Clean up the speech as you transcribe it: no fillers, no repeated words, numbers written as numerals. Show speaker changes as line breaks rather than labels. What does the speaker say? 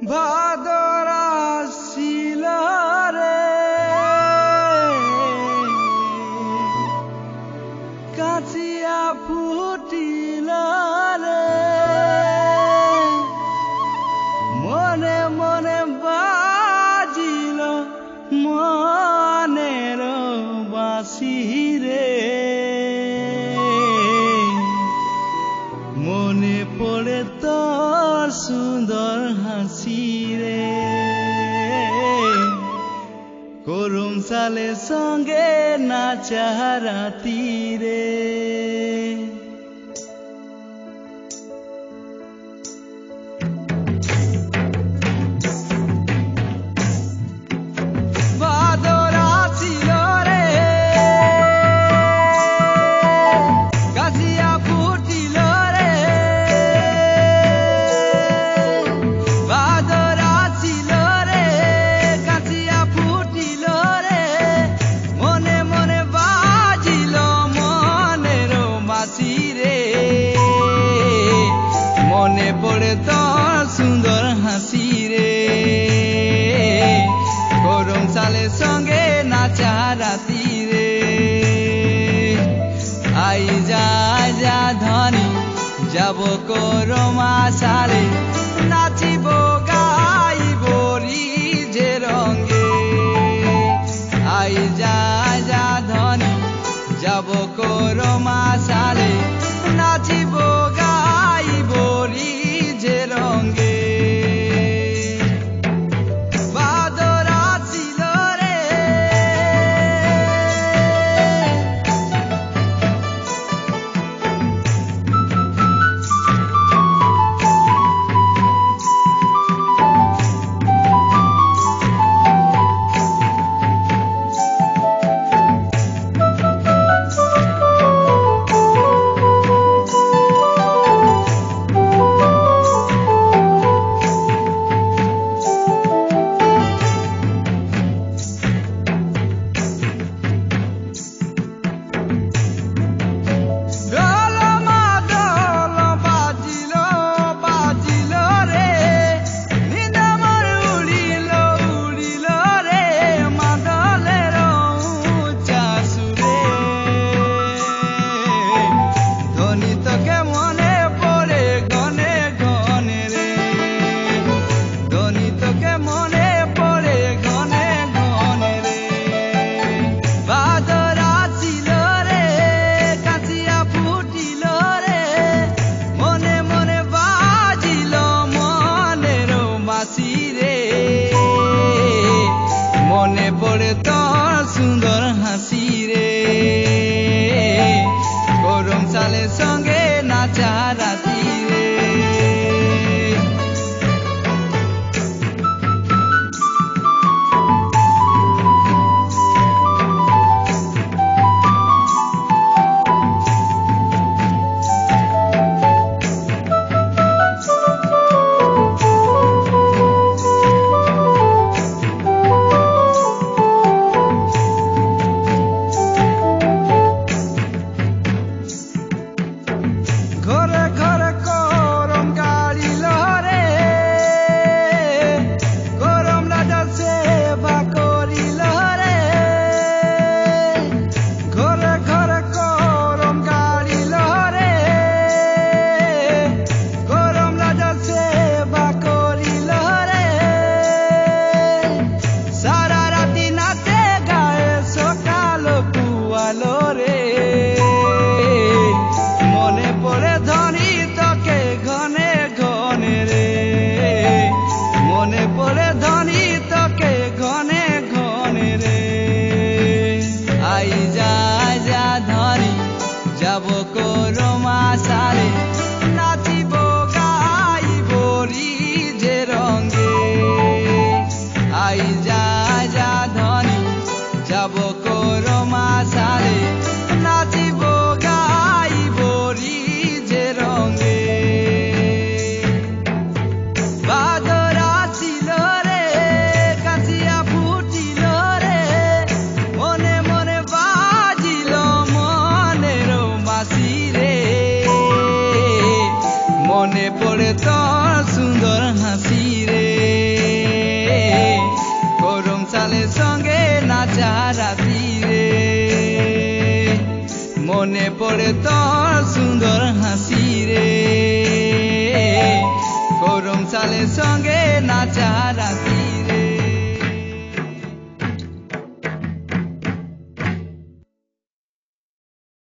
ভাদর আসিল রে কাছিয়া ফুটিল রে মনে মনে বাজিল মনের বাঁশি রে মনে পড়ে তোর সুন্দর হাসি রে করুম সালে সঙ্গে নাচা রাতি রে মনে পড়ে তোর সুন্দর হাসি রে করুম সালে সঙ্গে নাচা রাতি রে আই যা যা ধনী যাব করমা সালে নাচিব গাইব রিজে রঙ্গে আই যা যা ধনী যাব করমা সালে নাচিব গাইব রিজে রঙ্গে ভাদর আসিল রে মনে পড়ে তোর সুন্দর হাসি।